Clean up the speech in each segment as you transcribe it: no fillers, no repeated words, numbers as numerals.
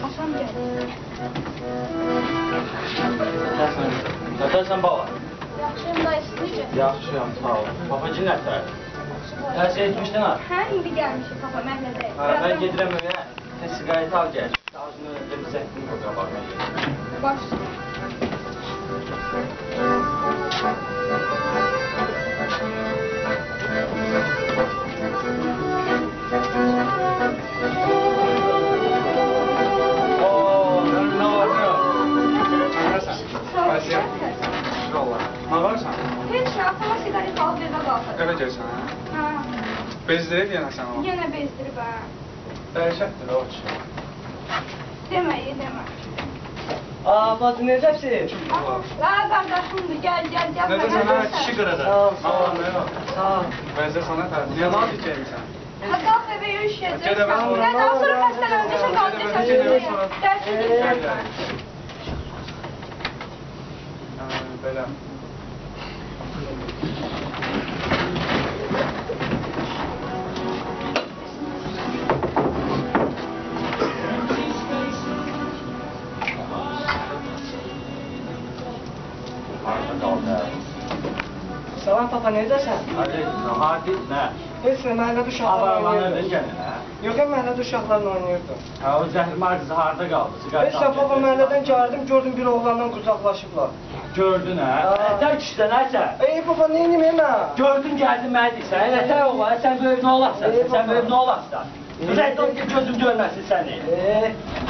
Aşam gəlir. Nətərsən bala? Yaxşıyım dayı, siz necə? Yaxşıyam, sağ ol. Papacı nətər? Təhsil etmişdin ha? Hə, indi gəlmişik papa, məhəllədə. Mən gedirəm evə, tez siqaret al gəl. Ağzını önündə bir zəhtin qoy qabağına gedir. Baş. Ne varsan? Heç şey, atama sigaret alıp evə qalxır. Eve gelsen ha? Hə, Bezdirip yine sen o. yenə bezdirib hə. Dehşettir o şey. Demə, demə. Aa, bacı necəsin? La, qardaşımdır, gəl. Ne de sana kişi kırada. Sağ ol, Ne var ne yok. Sağ ol. Bezdir sana terbiye. Niye nasıl içeyim sen? Qalx evə yürüyüşəcəksən. Gədə mən sonra- Nədən sonra xəstələnəcəksən, qalacaqsan Gədə mən yürüyə. sonra- Dərsə gedəcəksən. Böyle. Harada qaldı? Salam papa, necəsən? Hadi, hadi, nə? Heç nə, məhəllədə uşaqlarla Avarlanırdın oynayırdım. gəlir, hə? Yox, məhəllədə uşaqlarla oynayırdım. Hə, o zəhrimar qızı harada qaldı? Siqaret Heç nə, al papa, gətir. məhəllədən gəldim, gördüm bir oğlanla qucaqlaşıblar. Gördün, hə? Ətər kişisən, hə sən? Ey papa, neynim mən? Gördün, gəldin, mənə deyirsən, ətər oğlan, sən böyük nə olarsan? Sən böyük nə olarsan? Rədd ol ki, gözüm görməsin səni.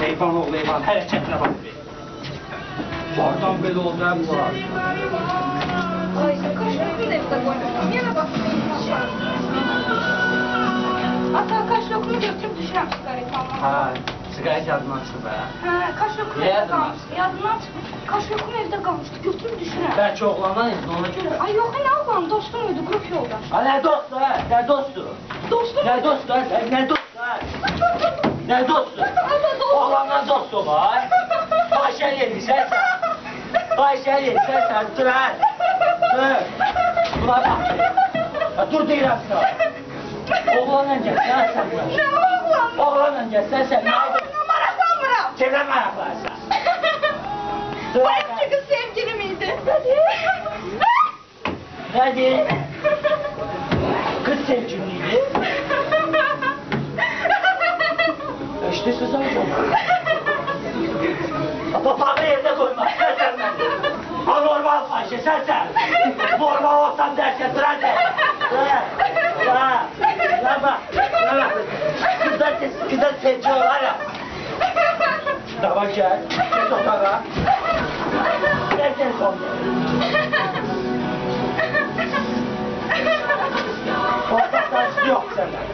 Eyvan oğlu, eyvan, hərəkətinə bax bir. Vardan belə oldu, hə, bu var. Ay, kaşlarını da evdə qoymuşam. Yenə bax, ata, kaşlarını götürüb düşürəm sigaret almaq. Hə, siqaret yadından çıxdı bə. Hə, kaşlarını Niyə evdə yadından qalmışdı. Yadından çıxdı. Kaşlarını evdə qalmışdı. Götürüb düşürəm. Bəlkə oğlandan izin ona görə. Ay, yox, nə oğlan, dostum idi, qrup yoldaş. Ha, nə dostu, hə? Nə dostu? Dostum Nə dostu, hə? Nə dostu, hə? Nə dostu? Oğlandan dostu var. Fahişəli yedirsən sən. Fahişəli yedirsən sən. Dur, hə? Dur. Buna bax. Ha, dur deyirəm sən. Oğlanla gəlsən, hə sən bura. Nə oğlan? Oğlanla gəlsən sən. Nə oğlanla maraqlanmıram. Kimlə maraqlarsan? Bu eski kız sevgilim idi. Nədir? Qız sevgiliydi. İşte hocam. Papağı yerine koyma. Sen anormal fahişe sen. Normal olsan derken dur hadi. Bak. Kızdan sevgi var ya. Tamam gel. Gel otağa. Gel sonra. Ortaklaşlı yok senden.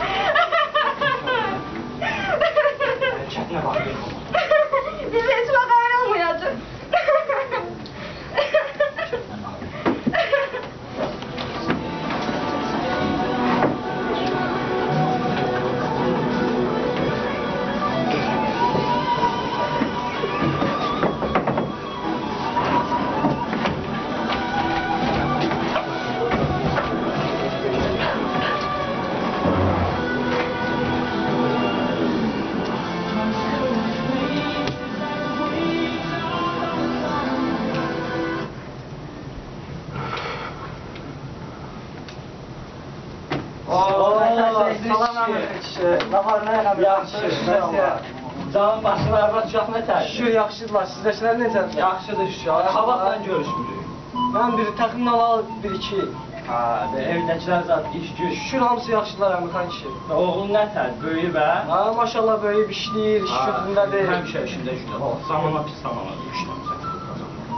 Çekme bak. Biz hiç bak ayrılmayacağız. Nə var, nə eləmir? Yaxşı, canın başına arvad uşaq nə tərdir? Şükür, yaxşıdırlar. Sizləşilər necədir? Yaxşıdır şükür. Xabatla görüşmürük. Mən biri təxmin alal, bir-iki. Ha, evdəkilər zat iş güç. Şükür, hamısı yaxşıdırlar, əmikan kişi. Oğlun nə tərdir? Böyüyü bə? Ha, maşallah böyüyüb işləyir, iş gücündədir. Həmişə işində işləyir. Zamana pis zamana işləmirsən.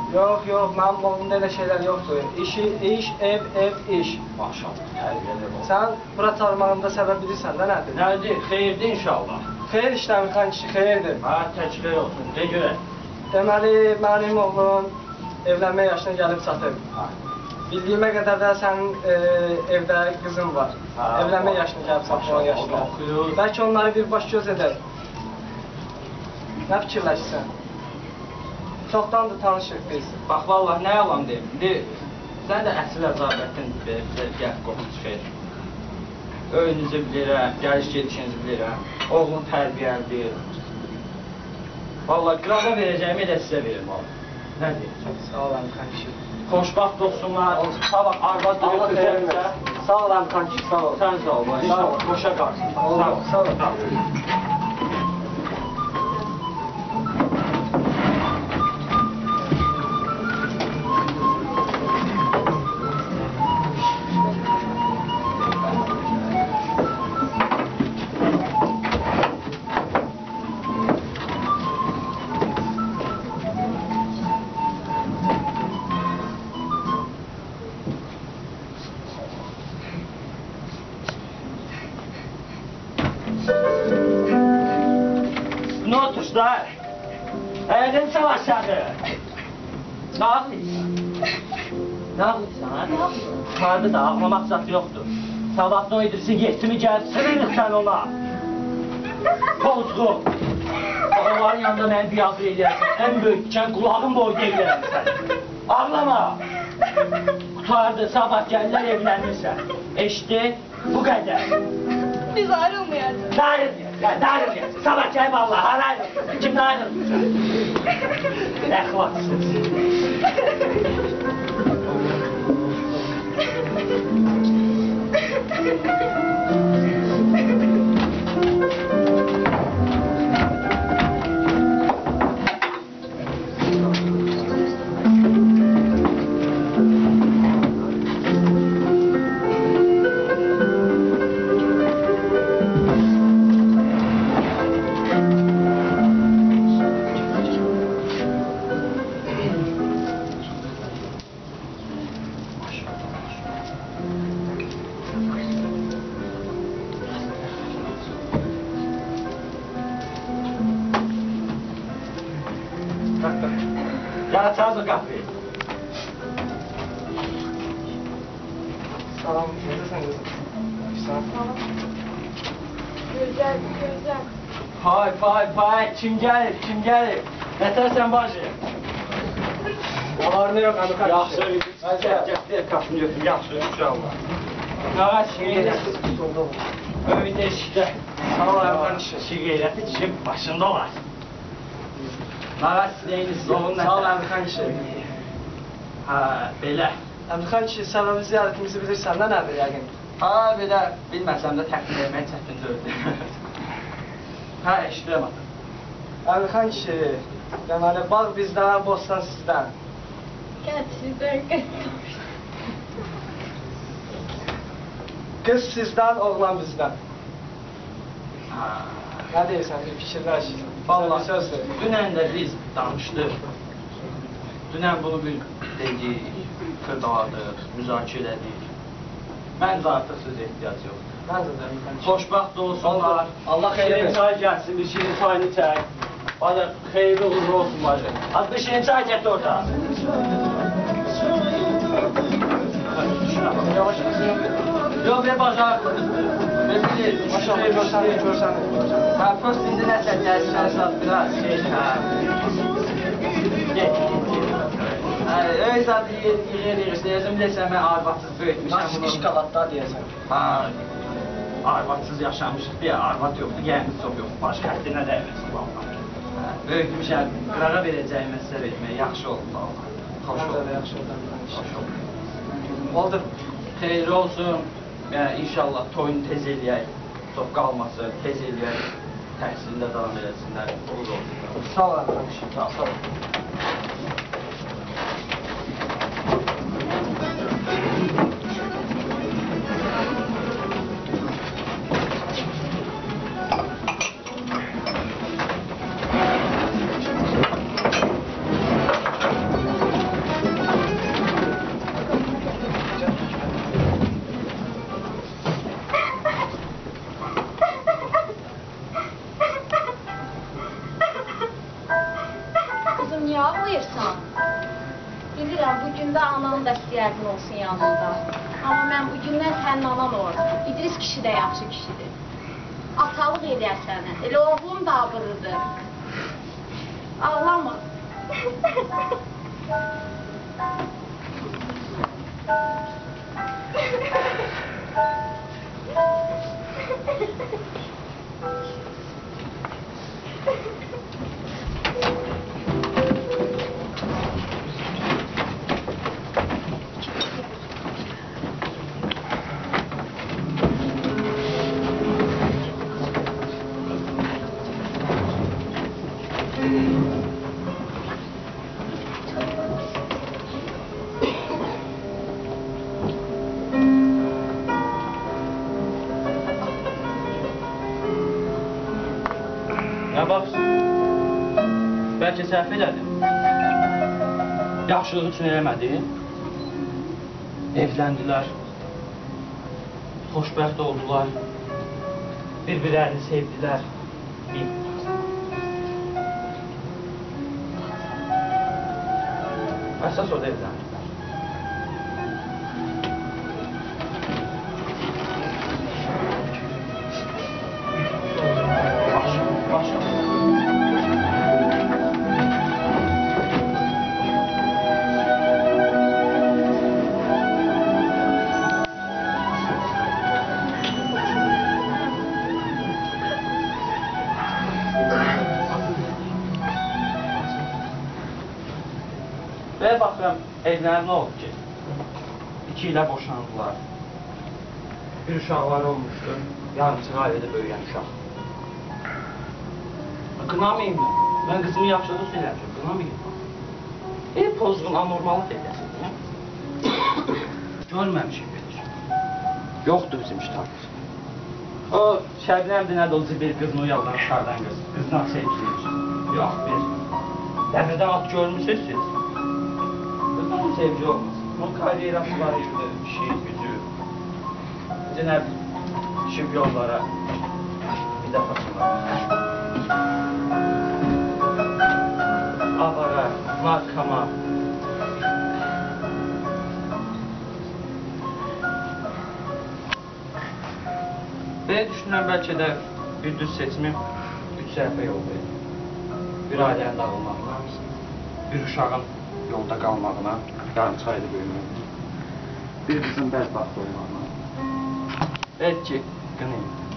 Yox, mənim oğlumda elə şeylər yoxdur. İş, ev, iş. Maşallah, tərbiyəli ol. Sən bura çağırmağımda səbəb bilirsən də nədir? Nədir? Xeyirdir inşallah. Xeyir işləmir, xan kişi, xeyirdir. Ha, təkrar olsun. De görək. Deməli, mənim oğlum evlənmə yaşına gəlib çatıb. Bildiyimə qədər də sənin evdə qızın var. Evlənmə yaşına gəlib çatıb, 10 yaşına. Bəlkə onları bir baş göz edək. Nə fikirləşsən? Çoxdandır tanışıq biz. Bax, vallahi nə yalan deyim. Sən də əsl əzabətin bizə gəl qoxun çıxır. Öyünüzü bilirəm, gəliş gedişinizi bilirəm. Oğlun tərbiyəlidir. Vallahi qırağa verəcəyimi də sizə verim oğlum. Nə deyəcəm? Sağ ol Əmir xan kişi. Xoşbaxt olsunlar. Sabah arvad Allah dönüb xeyir götürsə. versin. Sağ ol Əmir xan kişi, sağ ol. Sən sağ ol. İnşallah xoşa qalsın. Sağ ol. Ne oturuşlar? Əydin savaşadı. Ne ağlıysan? Ne ağlıysan ha? Vardı da ağlamak zat yoktur. Sabah ne edirsin yetti mi gel sırırıq sen ona. Pozğun. Babaların yanında beni biabır eləyərsən. En böyükçən kulağın boyda eləyərsən. Ağlama. Qutardı sabah gəlirlər evlənirsən. Eşdi bu qədər. Biz ayrılmayacağız. Darılmayacaq. Sabah gəlib Allah ayrılmayacaq. Kimlə ayrılmayacaq? Əxlatsız. Ya çağır kapıyı. Salam, necəsən qızım? Yaxşısan? Güzel, güzel. Pay, kim gelir? Nətərsən bacı? Avarını yox, Əmir xan Yaxşı, kişi. gəl qapını götür, yaxşı, inşallah. Qağa şeydə, öydə işdə. Sağ ol Əmir xan kişi. Şey qeyrəti kişi başında olar. Qağa sinəyiniz, oğlun Sağ ol Əmir xan kişi. Ha, belə. Əmir xan kişi, səbəbi ziyarətimizi bilirsən, nədir yəqin? Ha, belə, bilməsəm də təqdim etmək çətin dördür. Ha, eşidirəm ata. Əmir xan kişi, deməli, bağ bizdən, bostan sizdən. Gerçekten güzel. Qız sizdən, oğlan bizdən. Ha. Nə deyirsən, bir fikirləş. Vallahi sözdür. dünən də biz danışdıq. Dünən bunu bir dedik, xırdaladıq, müzakirə elədik. Məncə artıq sözə ehtiyac yox. Məncə də Əmir xan kişi. Xoşbaxt olsunlar. Allah xeyir Şirin versin. çay gəlsin, bir şirin çayını çək. Bacı, xeyirli uğurlu olsun bacı. Hadi bir şirin çay gətir orada. Yavaş kızım. Yox, ver bacı. Ver bilir. Maşallah, görsən. Ha, prost indi nəsə gəlsən, sat biraz şey, ha. Get. Öyle zaten yığır, özüm desem ben arvatsız böyütmüşəm. Nasıl iş qalatda deyəsən. Ha, arvatsız yaşamışıq deyə, arvat yoxdur, gəlimiz çox yoxdur, baş xəttinə dəyməsin valla. Böyütmüşəm, qırağa verəcəyimə sizə vermək yaxşı oldu valla. Xoş Məncə oldu. də yaxşı oldu. Xoş oldu. Oldu. Xeyirli olsun, inşallah toyunu tez eləyək, çox qalmasın, tez eləyək, təhsilində davam eləsinlər, uğur olsun. Sağ ol Əmir xan kişi. Sağ ol. Kızım niye ağlayırsan? Bilirəm, bugün də ananın da istəyərdin olsun yanında. Amma mən bugündən sənin anan oldum. İdris kişi də yaxşı kişidir. Atalıq eləyər səni. Elə oğlum da abırıdır. Ağlama. Nə baxsın? Bəlkə səhv elədim. Yaxşılıq üçün eləmədim. Evləndilər. Xoşbəxt oldular. Bir-birlərini sevdilər. Əsas o da evləndilər. Və baxıram, evlənib nə oldu ki? 2 ilə boşandılar. Bir uşaqları olmuşdu, yarımçıq ailədə böyüyən uşaq. Qınamayayım mən. Mən qızımı yaxşılıq üçün eləmişim, qınamayayım. Pozğun, anormallıq edəsin. Görməmişim belə. Yoxdur bizim iştahımız. O, Şəbnəmdir, nədir o zibir qızını uyaldan uşaqdan qız. Qızdan sevgiliymiş. Yox, bir. Dəmirdən at görmüşsünüz siz. Qızdan sevgi olmaz. Onun karyerası var idi, işi, gücü. Necə nə düşüb yollara bir dəfə sonra. Avara, narkama. Və düşünürəm bəlkə də bir düz seçimim 3 səhifə yolda. Bir ailənin dağılmağına, bir uşağın yolda qalmağına, yarımçıq ailə böyüməyinə, bir qızın bədbəxt olmağına. Bəlkə qınayım.